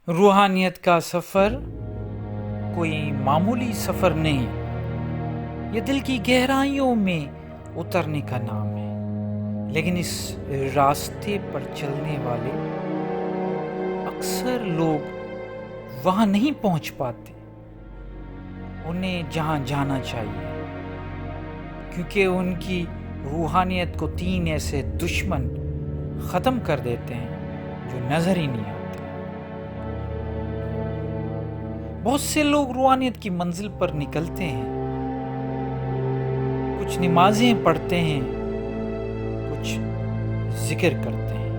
روحانیت کا سفر کوئی معمولی سفر نہیں، یہ دل کی گہرائیوں میں اترنے کا نام ہے۔ لیکن اس راستے پر چلنے والے اکثر لوگ وہاں نہیں پہنچ پاتے انہیں جہاں جانا چاہیے، کیونکہ ان کی روحانیت کو 3 ایسے دشمن ختم کر دیتے ہیں جو نظر ہی نہیں آتے۔ بہت سے لوگ روحانیت کی منزل پر نکلتے ہیں، کچھ نمازیں پڑھتے ہیں، کچھ ذکر کرتے ہیں،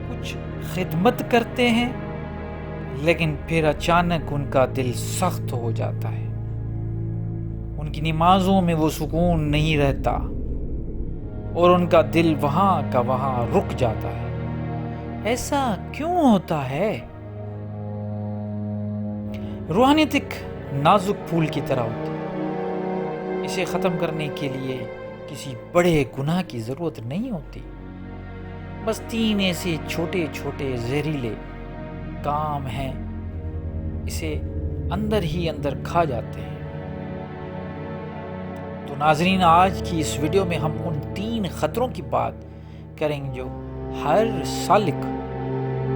کچھ خدمت کرتے ہیں، لیکن پھر اچانک ان کا دل سخت ہو جاتا ہے۔ ان کی نمازوں میں وہ سکون نہیں رہتا اور ان کا دل وہاں کا وہاں رک جاتا ہے۔ ایسا کیوں ہوتا ہے؟ روحانیت ایک نازک پھول کی طرح ہوتی ہے۔ اسے ختم کرنے کے لیے کسی بڑے گناہ کی ضرورت نہیں ہوتی، بس 3 ایسے چھوٹے چھوٹے زہریلے کام ہیں، اسے اندر ہی اندر کھا جاتے ہیں۔ تو ناظرین، آج کی اس ویڈیو میں ہم ان 3 خطروں کی بات کریں گے جو ہر سالک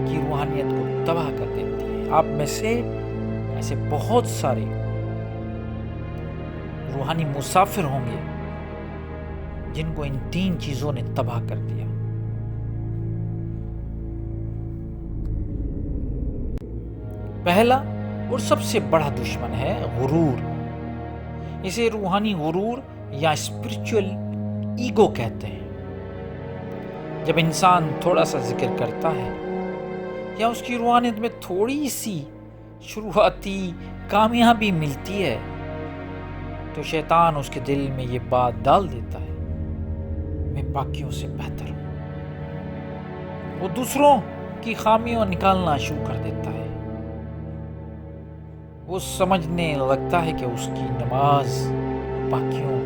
کی روحانیت کو تباہ کر دیتی ہیں۔ آپ میں سے ایسے بہت سارے روحانی مسافر ہوں گے جن کو ان 3 چیزوں نے تباہ کر دیا۔ پہلا اور سب سے بڑا دشمن ہے غرور۔ اسے روحانی غرور یا اسپرچول ایگو کہتے ہیں۔ جب انسان تھوڑا سا ذکر کرتا ہے یا اس کی روحانیت میں تھوڑی سی شروعاتی کامیابی ملتی ہے تو شیطان اس کے دل میں یہ بات ڈال دیتا ہے، میں باقیوں سے بہتر ہوں۔ وہ دوسروں کی خامیوں نکالنا شروع کر دیتا ہے۔ وہ سمجھنے لگتا ہے کہ اس کی نماز باقیوں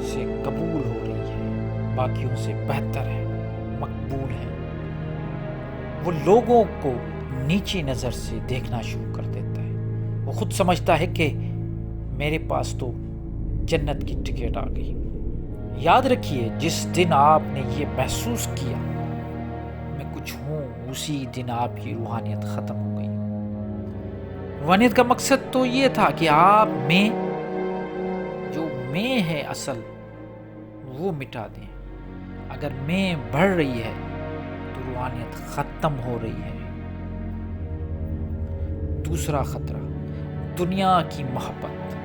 سے قبول ہو رہی ہے، باقیوں سے بہتر ہے، مقبول ہے۔ وہ لوگوں کو نیچی نظر سے دیکھنا شروع کر دیتا ہے۔ وہ خود سمجھتا ہے کہ میرے پاس تو جنت کی ٹکٹ آ گئی۔ یاد رکھیے، جس دن آپ نے یہ محسوس کیا میں کچھ ہوں، اسی دن آپ کی روحانیت ختم ہو گئی۔ روحانیت کا مقصد تو یہ تھا کہ آپ میں جو میں ہے اصل وہ مٹا دیں۔ اگر میں بڑھ رہی ہے تو روحانیت ختم ہو رہی ہے۔ دوسرا خطرہ، دنیا کی محبت۔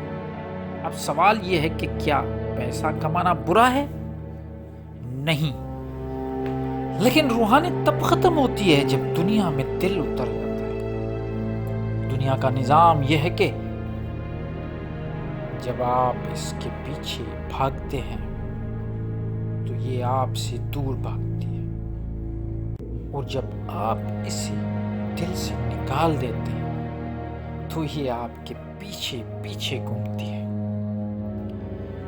اب سوال یہ ہے کہ کیا پیسہ کمانا برا ہے؟ نہیں، لیکن روحانیت تب ختم ہوتی ہے جب دنیا میں دل اتر جاتا ہے۔ دنیا کا نظام یہ ہے کہ جب آپ اس کے پیچھے بھاگتے ہیں تو یہ آپ سے دور بھاگتی ہے، اور جب آپ اسے دل سے نکال دیتے ہیں تو یہ آپ کے پیچھے پیچھے گھومتی ہے۔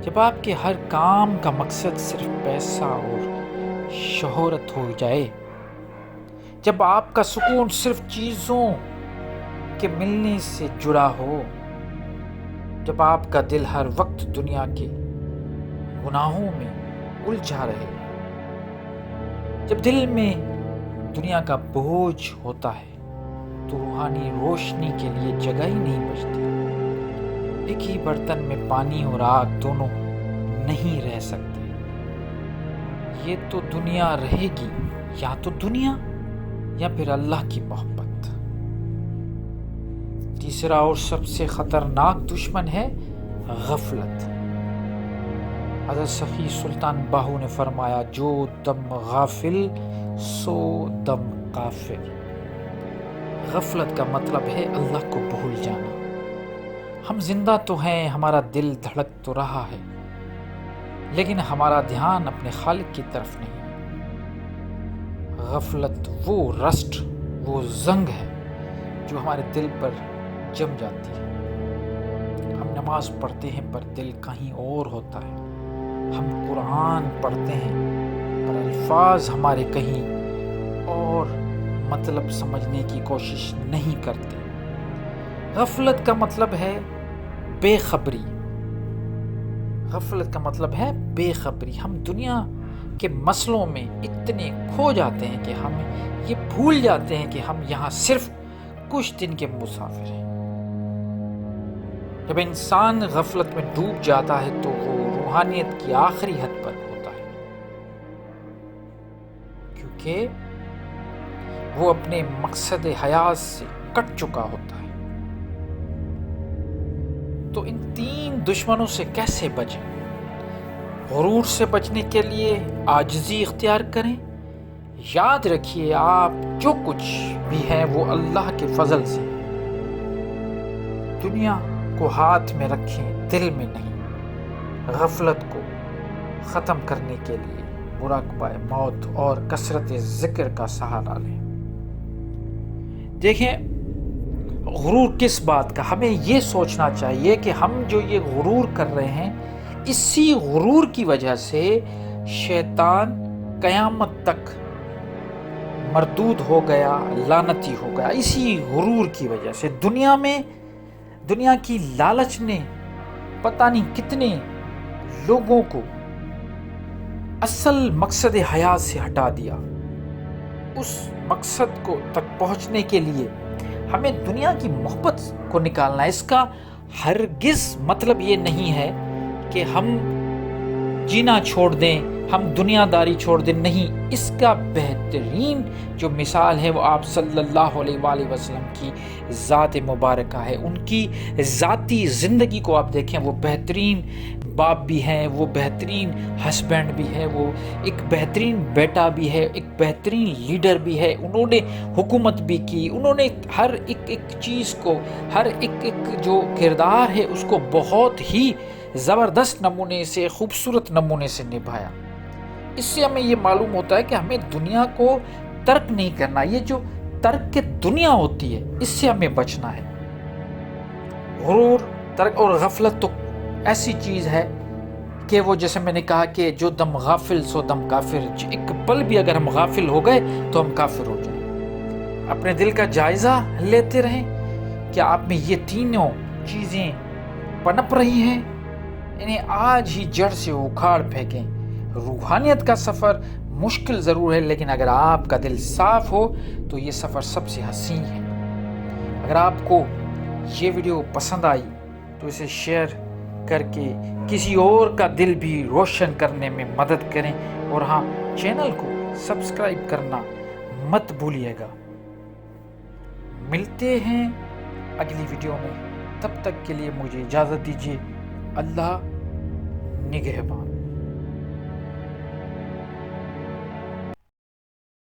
جب آپ کے ہر کام کا مقصد صرف پیسہ اور شہرت ہو جائے، جب آپ کا سکون صرف چیزوں کے ملنے سے جڑا ہو، جب آپ کا دل ہر وقت دنیا کے گناہوں میں الجھا رہے، جب دل میں دنیا کا بوجھ ہوتا ہے تو روحانی روشنی کے لیے جگہ ہی نہیں بچتی۔ ایک ہی برتن میں پانی اور آگ دونوں نہیں رہ سکتے۔ یہ تو دنیا رہے گی، یا تو دنیا یا پھر اللہ کی محبت۔ تیسرا اور سب سے خطرناک دشمن ہے غفلت۔ حضرت سخی سلطان باہو نے فرمایا، جو دم غافل سو دم کافر۔ غفلت کا مطلب ہے اللہ کو بھول جانا۔ ہم زندہ تو ہیں، ہمارا دل دھڑک تو رہا ہے، لیکن ہمارا دھیان اپنے خالق کی طرف نہیں۔ غفلت وہ رسٹ، وہ زنگ ہے جو ہمارے دل پر جم جاتی ہے۔ ہم نماز پڑھتے ہیں پر دل کہیں اور ہوتا ہے۔ ہم قرآن پڑھتے ہیں پر الفاظ ہمارے کہیں اور مطلب سمجھنے کی کوشش نہیں کرتے۔ غفلت کا مطلب ہے بے خبری۔ غفلت کا مطلب ہے بے خبری۔ ہم دنیا کے مسئلوں میں اتنے کھو جاتے ہیں کہ ہم یہ بھول جاتے ہیں کہ ہم یہاں صرف کچھ دن کے مسافر ہیں۔ جب انسان غفلت میں ڈوب جاتا ہے تو وہ روحانیت کی آخری حد پر ہوتا ہے، کیونکہ وہ اپنے مقصد حیات سے کٹ چکا ہوتا ہے۔ تو ان 3 دشمنوں سے کیسے بچیں؟ غرور سے بچنے کے لیے عاجزی اختیار کریں۔ یاد رکھیے آپ جو کچھ بھی ہیں وہ اللہ کے فضل سے۔ دنیا کو ہاتھ میں رکھیں، دل میں نہیں۔ غفلت کو ختم کرنے کے لیے مراقبہ موت اور کثرت ذکر کا سہارا لیں۔ دیکھیں غرور کس بات کا؟ ہمیں یہ سوچنا چاہیے کہ ہم جو یہ غرور کر رہے ہیں، اسی غرور کی وجہ سے شیطان قیامت تک مردود ہو گیا، لعنتی ہو گیا۔ اسی غرور کی وجہ سے دنیا کی لالچ نے پتہ نہیں کتنے لوگوں کو اصل مقصد حیات سے ہٹا دیا۔ اس مقصد کو تک پہنچنے کے لیے ہمیں دنیا کی محبت کو نکالنا ہے۔ اس کا ہرگز مطلب یہ نہیں ہے کہ ہم جینا چھوڑ دیں، ہم دنیا داری چھوڑ دیں، نہیں۔ اس کا بہترین جو مثال ہے وہ آپ صلی اللہ علیہ وآلہ وسلم کی ذات مبارکہ ہے۔ ان کی ذاتی زندگی کو آپ دیکھیں، وہ بہترین باپ بھی ہیں، وہ بہترین ہسبینڈ بھی ہے، وہ ایک بہترین بیٹا بھی ہے، ایک بہترین لیڈر بھی ہے۔ انہوں نے حکومت بھی کی، انہوں نے ہر ایک چیز کو، ہر ایک جو کردار ہے اس کو بہت ہی زبردست نمونے سے، خوبصورت نمونے سے نبھایا۔ اس سے ہمیں یہ معلوم ہوتا ہے کہ ہمیں دنیا کو ترک نہیں کرنا۔ یہ جو ترک دنیا ہوتی ہے اس سے ہمیں بچنا ہے۔ غرور، ترک اور غفلت تو ایسی چیز ہے کہ وہ جیسے میں نے کہا کہ جو دم غافل سو دم کافر۔ ایک پل بھی اگر ہم غافل ہو گئے تو ہم کافر ہو جائیں۔ اپنے دل کا جائزہ لیتے رہیں کہ آپ میں یہ تینوں چیزیں پنپ رہی ہیں، انہیں آج ہی جڑ سے اکھاڑ پھینکیں۔ روحانیت کا سفر مشکل ضرور ہے، لیکن اگر آپ کا دل صاف ہو تو یہ سفر سب سے حسین ہے۔ اگر آپ کو یہ ویڈیو پسند آئی تو اسے شیئر کر کے کسی اور کا دل بھی روشن کرنے میں مدد کریں، اور ہاں، چینل کو سبسکرائب کرنا مت بھولیے گا۔ ملتے ہیں اگلی ویڈیو میں، تب تک کے لیے مجھے اجازت دیجیے۔ اللہ نگہبان۔